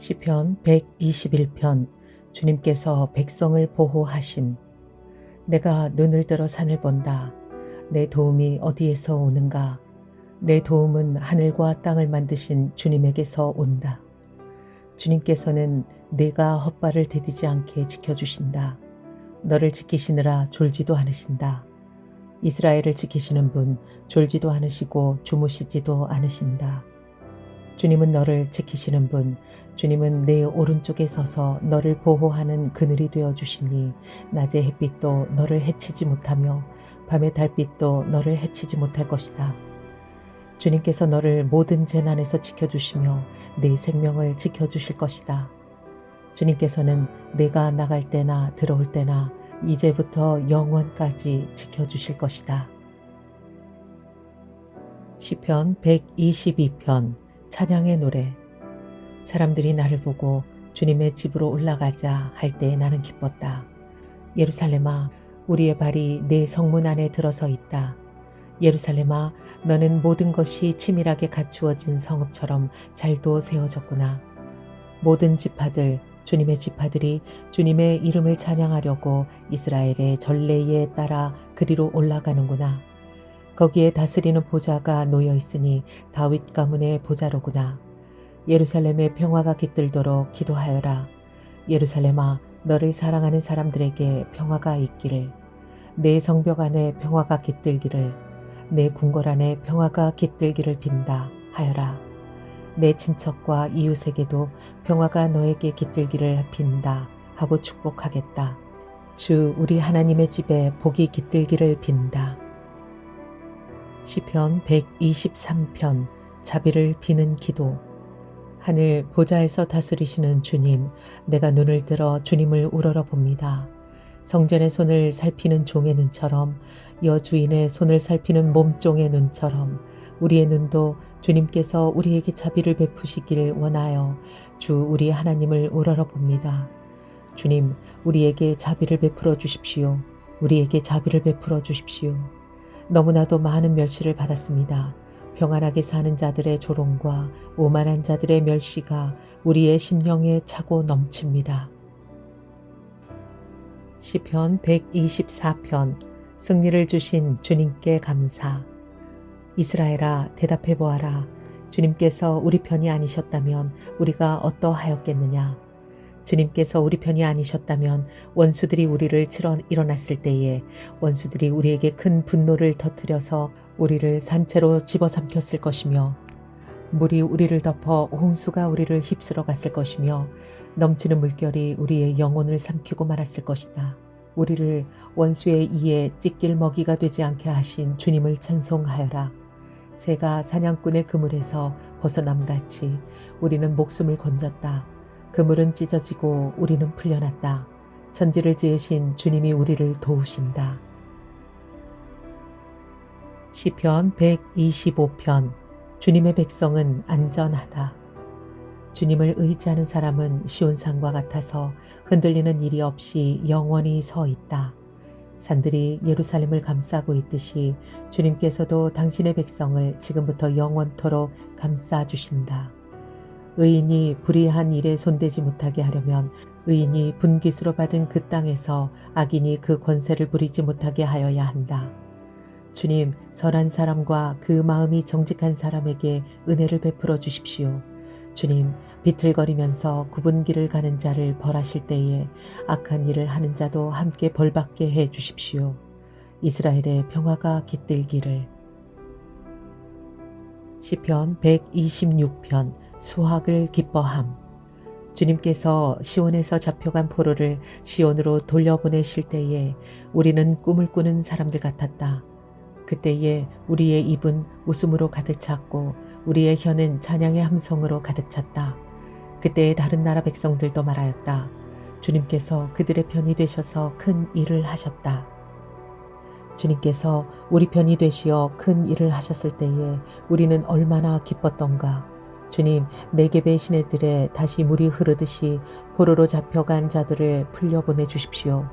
시편 121편. 주님께서 백성을 보호하심. 내가 눈을 들어 산을 본다. 내 도움이 어디에서 오는가? 내 도움은 하늘과 땅을 만드신 주님에게서 온다. 주님께서는 내가 헛발을 디디지 않게 지켜주신다. 너를 지키시느라 졸지도 않으신다. 이스라엘을 지키시는 분, 졸지도 않으시고 주무시지도 않으신다. 주님은 너를 지키시는 분, 주님은 내 오른쪽에 서서 너를 보호하는 그늘이 되어 주시니 낮의 햇빛도 너를 해치지 못하며 밤의 달빛도 너를 해치지 못할 것이다. 주님께서 너를 모든 재난에서 지켜주시며 네 생명을 지켜주실 것이다. 주님께서는 내가 나갈 때나 들어올 때나 이제부터 영원까지 지켜주실 것이다. 시편 122편. 찬양의 노래. 사람들이 나를 보고 주님의 집으로 올라가자 할 때 나는 기뻤다. 예루살렘아, 우리의 발이 내 성문 안에 들어서 있다. 예루살렘아, 너는 모든 것이 치밀하게 갖추어진 성읍처럼 잘도 세워졌구나. 모든 지파들, 주님의 지파들이 주님의 이름을 찬양하려고 이스라엘의 전례에 따라 그리로 올라가는구나. 거기에 다스리는 보좌가 놓여 있으니 다윗 가문의 보좌로구나. 예루살렘의 평화가 깃들도록 기도하여라. 예루살렘아, 너를 사랑하는 사람들에게 평화가 있기를. 내 성벽 안에 평화가 깃들기를. 내 궁궐 안에 평화가 깃들기를 빈다 하여라. 내 친척과 이웃에게도 평화가 너에게 깃들기를 빈다 하고 축복하겠다. 주 우리 하나님의 집에 복이 깃들기를 빈다. 시편 123편. 자비를 비는 기도. 하늘 보좌에서 다스리시는 주님, 내가 눈을 들어 주님을 우러러 봅니다. 성전의 손을 살피는 종의 눈처럼, 여주인의 손을 살피는 몸종의 눈처럼 우리의 눈도 주님께서 우리에게 자비를 베푸시길 원하여 주 우리 하나님을 우러러 봅니다. 주님, 우리에게 자비를 베풀어 주십시오. 우리에게 자비를 베풀어 주십시오. 너무나도 많은 멸시를 받았습니다. 평안하게 사는 자들의 조롱과 오만한 자들의 멸시가 우리의 심령에 차고 넘칩니다. 시편 124편. 승리를 주신 주님께 감사. 이스라엘아, 대답해 보아라. 주님께서 우리 편이 아니셨다면 우리가 어떠하였겠느냐? 주님께서 우리 편이 아니셨다면 원수들이 우리를 치러 일어났을 때에 원수들이 우리에게 큰 분노를 터뜨려서 우리를 산채로 집어삼켰을 것이며 물이 우리를 덮어 홍수가 우리를 휩쓸어 갔을 것이며 넘치는 물결이 우리의 영혼을 삼키고 말았을 것이다. 우리를 원수의 이에 찢길 먹이가 되지 않게 하신 주님을 찬송하여라. 새가 사냥꾼의 그물에서 벗어남같이 우리는 목숨을 건졌다. 그물은 찢어지고 우리는 풀려났다. 천지를 지으신 주님이 우리를 도우신다. 시편 125편. 주님의 백성은 안전하다. 주님을 의지하는 사람은 시온산과 같아서 흔들리는 일이 없이 영원히 서 있다. 산들이 예루살렘을 감싸고 있듯이 주님께서도 당신의 백성을 지금부터 영원토록 감싸 주신다. 의인이 불의한 일에 손대지 못하게 하려면 의인이 분깃으로 받은 그 땅에서 악인이 그 권세를 부리지 못하게 하여야 한다. 주님, 선한 사람과 그 마음이 정직한 사람에게 은혜를 베풀어 주십시오. 주님, 비틀거리면서 굽은 길을 가는 자를 벌하실 때에 악한 일을 하는 자도 함께 벌받게 해 주십시오. 이스라엘의 평화가 깃들기를. 시편 126편. 수확을 기뻐함. 주님께서 시온에서 잡혀간 포로를 시온으로 돌려보내실 때에 우리는 꿈을 꾸는 사람들 같았다. 그때에 우리의 입은 웃음으로 가득 찼고 우리의 혀는 찬양의 함성으로 가득 찼다. 그때의 다른 나라 백성들도 말하였다. 주님께서 그들의 편이 되셔서 큰 일을 하셨다. 주님께서 우리 편이 되시어 큰 일을 하셨을 때에 우리는 얼마나 기뻤던가. 주님, 네겝의 시내들에 다시 물이 흐르듯이 포로로 잡혀간 자들을 풀려보내 주십시오.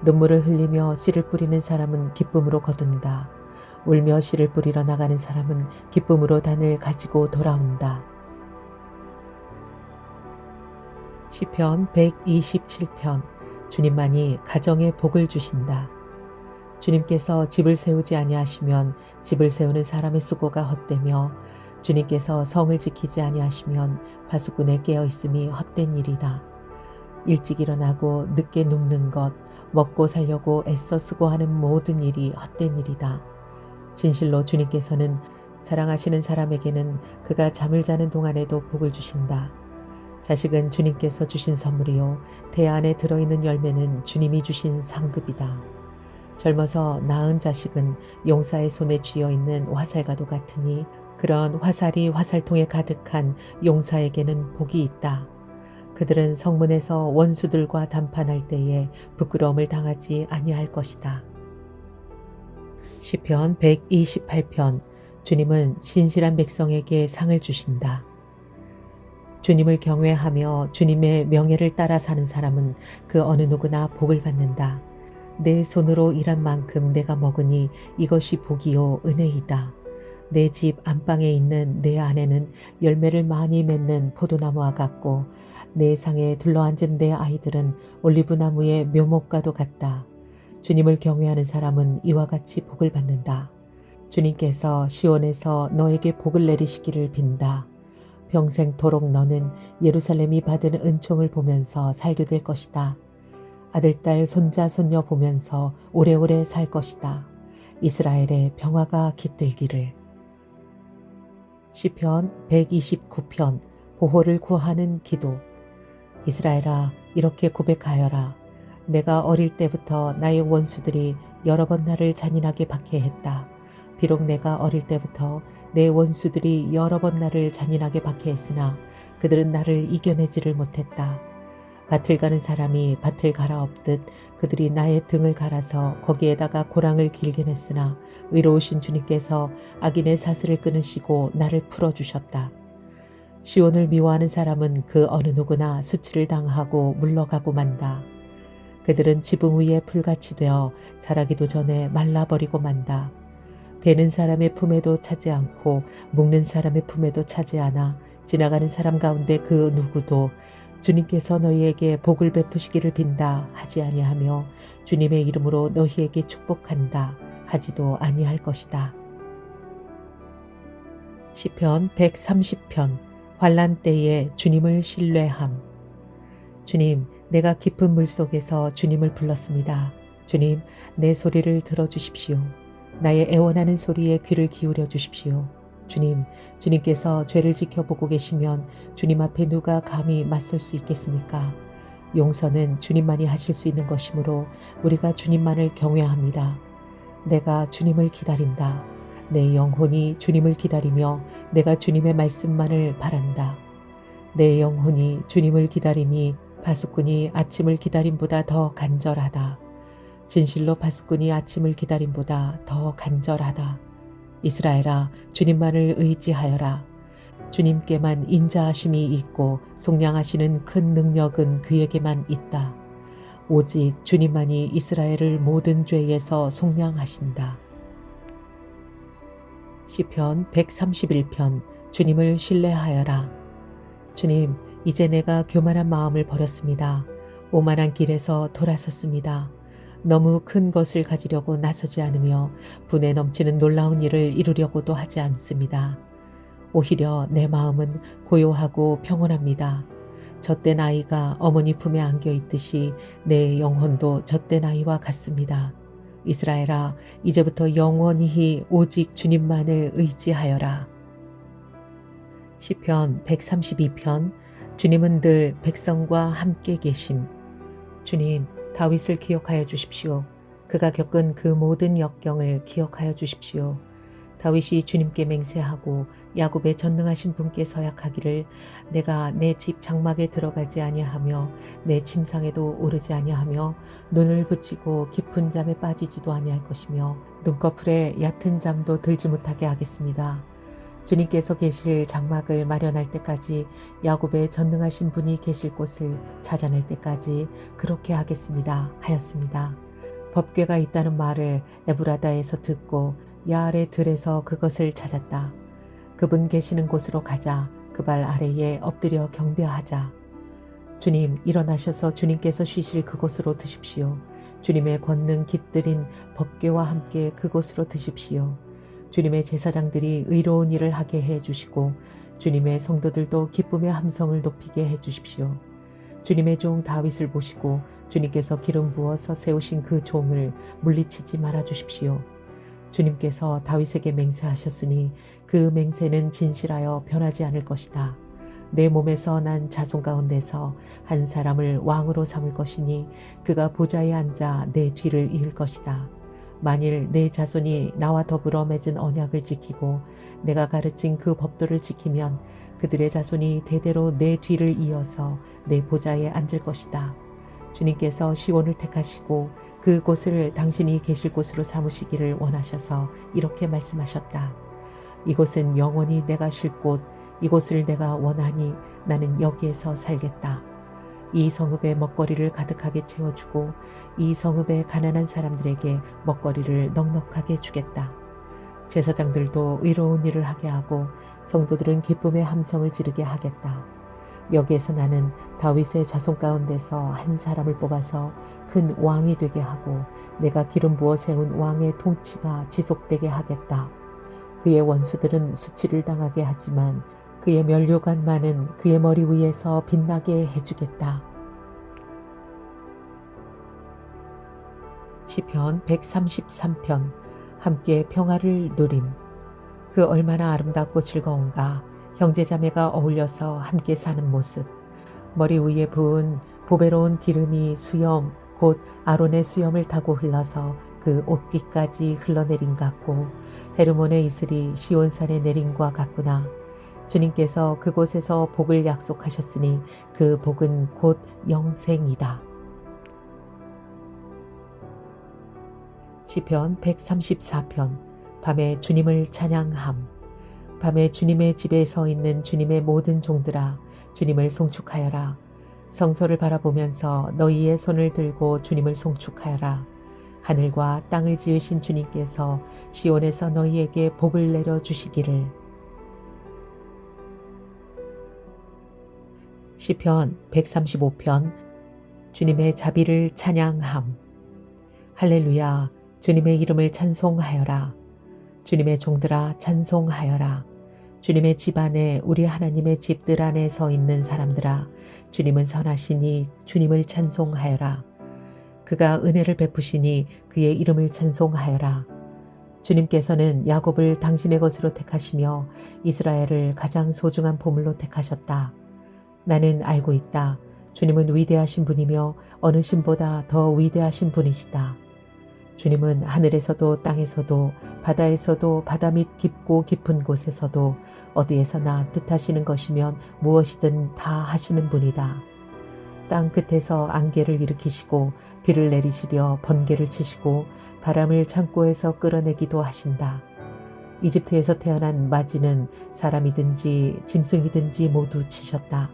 눈물을 흘리며 씨를 뿌리는 사람은 기쁨으로 거둔다. 울며 씨를 뿌리러 나가는 사람은 기쁨으로 단을 가지고 돌아온다. 시편 127편. 주님만이 가정에 복을 주신다. 주님께서 집을 세우지 아니하시면 집을 세우는 사람의 수고가 헛되며 주님께서 성을 지키지 아니하시면 파수꾼의 깨어 있음이 헛된 일이다. 일찍 일어나고 늦게 눕는 것, 먹고 살려고 애써 수고하는 모든 일이 헛된 일이다. 진실로 주님께서는 사랑하시는 사람에게는 그가 잠을 자는 동안에도 복을 주신다. 자식은 주님께서 주신 선물이요 태아 안에 들어있는 열매는 주님이 주신 상급이다. 젊어서 낳은 자식은 용사의 손에 쥐어있는 화살과도 같으니 그런 화살이 화살통에 가득한 용사에게는 복이 있다. 그들은 성문에서 원수들과 담판할 때에 부끄러움을 당하지 아니할 것이다. 시편 128편. 주님은 신실한 백성에게 상을 주신다. 주님을 경외하며 주님의 명예를 따라 사는 사람은 그 어느 누구나 복을 받는다. 내 손으로 일한 만큼 내가 먹으니 이것이 복이요 은혜이다. 내 집 안방에 있는 내 아내는 열매를 많이 맺는 포도나무와 같고 내 상에 둘러앉은 내 아이들은 올리브나무의 묘목과도 같다. 주님을 경외하는 사람은 이와 같이 복을 받는다. 주님께서 시온에서 너에게 복을 내리시기를 빈다. 평생토록 너는 예루살렘이 받은 은총을 보면서 살게 될 것이다. 아들딸 손자 손녀 보면서 오래오래 살 것이다. 이스라엘의 평화가 깃들기를. 시편 129편. 보호를 구하는 기도. 이스라엘아, 이렇게 고백하여라. 내가 어릴 때부터 나의 원수들이 여러 번 나를 잔인하게 박해했다. 비록 내가 어릴 때부터 내 원수들이 여러 번 나를 잔인하게 박해했으나 그들은 나를 이겨내지를 못했다. 밭을 가는 사람이 밭을 갈아엎듯 그들이 나의 등을 갈아서 거기에다가 고랑을 길게 냈으나 의로우신 주님께서 악인의 사슬을 끊으시고 나를 풀어주셨다. 시온을 미워하는 사람은 그 어느 누구나 수치를 당하고 물러가고 만다. 그들은 지붕 위에 풀같이 되어 자라기도 전에 말라버리고 만다. 베는 사람의 품에도 차지 않고 묶는 사람의 품에도 차지 않아 지나가는 사람 가운데 그 누구도 주님께서 너희에게 복을 베푸시기를 빈다 하지 아니하며 주님의 이름으로 너희에게 축복한다 하지도 아니할 것이다. 시편 130편. 환난 때에 주님을 신뢰함. 주님, 내가 깊은 물속에서 주님을 불렀습니다. 주님, 내 소리를 들어주십시오. 나의 애원하는 소리에 귀를 기울여 주십시오. 주님, 주님께서 죄를 지켜보고 계시면 주님 앞에 누가 감히 맞설 수 있겠습니까? 용서는 주님만이 하실 수 있는 것이므로 우리가 주님만을 경외합니다. 내가 주님을 기다린다. 내 영혼이 주님을 기다리며 내가 주님의 말씀만을 바란다. 내 영혼이 주님을 기다림이 파수꾼이 아침을 기다림보다 더 간절하다. 진실로 파수꾼이 아침을 기다림보다 더 간절하다. 이스라엘아, 주님만을 의지하여라. 주님께만 인자하심이 있고 속량하시는 큰 능력은 그에게만 있다. 오직 주님만이 이스라엘을 모든 죄에서 속량하신다. 시편 131편. 주님을 신뢰하여라. 주님, 이제 내가 교만한 마음을 버렸습니다. 오만한 길에서 돌아섰습니다. 너무 큰 것을 가지려고 나서지 않으며 분에 넘치는 놀라운 일을 이루려고도 하지 않습니다. 오히려 내 마음은 고요하고 평온합니다. 젖된 아이가 어머니 품에 안겨 있듯이 내 영혼도 젖된 아이와 같습니다. 이스라엘아, 이제부터 영원히 오직 주님만을 의지하여라. 시편 132편. 주님은 늘 백성과 함께 계심. 주님, 다윗을 기억하여 주십시오. 그가 겪은 그 모든 역경을 기억하여 주십시오. 다윗이 주님께 맹세하고 야곱의 전능하신 분께 서약하기를 내가 내 집 장막에 들어가지 아니하며 내 침상에도 오르지 아니하며 눈을 붙이고 깊은 잠에 빠지지도 아니할 것이며 눈꺼풀에 얕은 잠도 들지 못하게 하겠습니다. 주님께서 계실 장막을 마련할 때까지 야곱의 전능하신 분이 계실 곳을 찾아낼 때까지 그렇게 하겠습니다 하였습니다. 법궤가 있다는 말을 에브라다에서 듣고 야알의 들에서 그것을 찾았다. 그분 계시는 곳으로 가자. 그 발 아래에 엎드려 경배하자. 주님, 일어나셔서 주님께서 쉬실 그곳으로 드십시오. 주님의 권능 깃들인 법궤와 함께 그곳으로 드십시오. 주님의 제사장들이 의로운 일을 하게 해 주시고 주님의 성도들도 기쁨의 함성을 높이게 해 주십시오. 주님의 종 다윗을 보시고 주님께서 기름 부어서 세우신 그 종을 물리치지 말아 주십시오. 주님께서 다윗에게 맹세하셨으니 그 맹세는 진실하여 변하지 않을 것이다. 내 몸에서 난 자손 가운데서 한 사람을 왕으로 삼을 것이니 그가 보좌에 앉아 내 뒤를 이을 것이다. 만일 내 자손이 나와 더불어 맺은 언약을 지키고 내가 가르친 그 법도를 지키면 그들의 자손이 대대로 내 뒤를 이어서 내 보좌에 앉을 것이다. 주님께서 시온을 택하시고 그곳을 당신이 계실 곳으로 삼으시기를 원하셔서 이렇게 말씀하셨다. 이곳은 영원히 내가 쉴 곳, 이곳을 내가 원하니 나는 여기에서 살겠다. 이 성읍에 먹거리를 가득하게 채워주고 이 성읍의 가난한 사람들에게 먹거리를 넉넉하게 주겠다. 제사장들도 의로운 일을 하게 하고 성도들은 기쁨의 함성을 지르게 하겠다. 여기에서 나는 다윗의 자손 가운데서 한 사람을 뽑아서 큰 왕이 되게 하고 내가 기름 부어 세운 왕의 통치가 지속되게 하겠다. 그의 원수들은 수치를 당하게 하지만 그의 면류관만은 그의 머리 위에서 빛나게 해주겠다. 시편 133편 함께 평화를 누림. 그 얼마나 아름답고 즐거운가. 형제자매가 어울려서 함께 사는 모습. 머리 위에 부은 보배로운 기름이 수염 곧 아론의 수염을 타고 흘러서 그 옷깃까지 흘러내린 같고 헤르몬의 이슬이 시온산에 내림과 같구나. 주님께서 그곳에서 복을 약속하셨으니 그 복은 곧 영생이다. 시편 134편 밤에 주님을 찬양함. 밤에 주님의 집에 서 있는 주님의 모든 종들아 주님을 송축하여라. 성소를 바라보면서 너희의 손을 들고 주님을 송축하여라. 하늘과 땅을 지으신 주님께서 시온에서 너희에게 복을 내려 주시기를. 시편 135편 주님의 자비를 찬양함. 할렐루야. 주님의 이름을 찬송하여라. 주님의 종들아 찬송하여라. 주님의 집 안에 우리 하나님의 집들 안에 서 있는 사람들아 주님은 선하시니 주님을 찬송하여라. 그가 은혜를 베푸시니 그의 이름을 찬송하여라. 주님께서는 야곱을 당신의 것으로 택하시며 이스라엘을 가장 소중한 보물로 택하셨다. 나는 알고 있다. 주님은 위대하신 분이며 어느 신보다 더 위대하신 분이시다. 주님은 하늘에서도 땅에서도 바다에서도 바다 밑 깊고 깊은 곳에서도 어디에서나 뜻하시는 것이면 무엇이든 다 하시는 분이다. 땅 끝에서 안개를 일으키시고 비를 내리시려 번개를 치시고 바람을 창고에서 끌어내기도 하신다. 이집트에서 태어난 마지는 사람이든지 짐승이든지 모두 치셨다.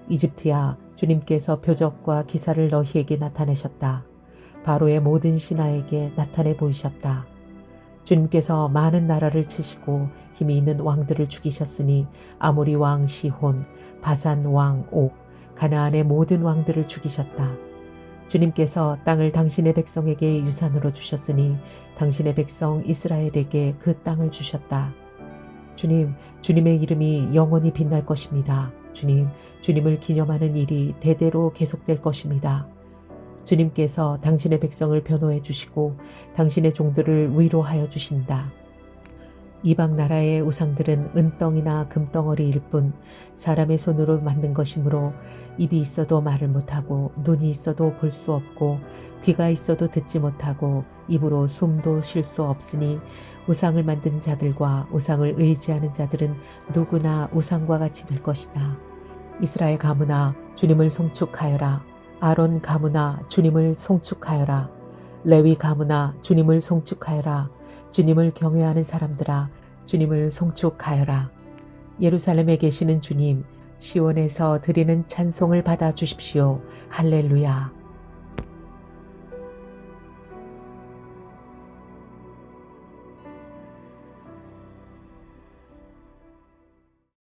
이집트야, 주님께서 표적과 기사를 너희에게 나타내셨다. 바로의 모든 신하에게 나타내 보이셨다. 주님께서 많은 나라를 치시고 힘이 있는 왕들을 죽이셨으니 아모리 왕 시혼, 바산 왕 옥, 가나안의 모든 왕들을 죽이셨다. 주님께서 땅을 당신의 백성에게 유산으로 주셨으니 당신의 백성 이스라엘에게 그 땅을 주셨다. 주님, 주님의 이름이 영원히 빛날 것입니다. 주님, 주님을 기념하는 일이 대대로 계속될 것입니다. 주님께서 당신의 백성을 변호해 주시고 당신의 종들을 위로하여 주신다. 이방 나라의 우상들은 은덩이나 금덩어리일 뿐 사람의 손으로 만든 것이므로 입이 있어도 말을 못하고 눈이 있어도 볼 수 없고 귀가 있어도 듣지 못하고 입으로 숨도 쉴 수 없으니 우상을 만든 자들과 우상을 의지하는 자들은 누구나 우상과 같이 될 것이다. 이스라엘 가문아 주님을 송축하여라. 아론 가문아 주님을 송축하여라. 레위 가문아 주님을 송축하여라. 주님을 경외하는 사람들아 주님을 송축하여라. 예루살렘에 계시는 주님, 시온에서 드리는 찬송을 받아 주십시오. 할렐루야.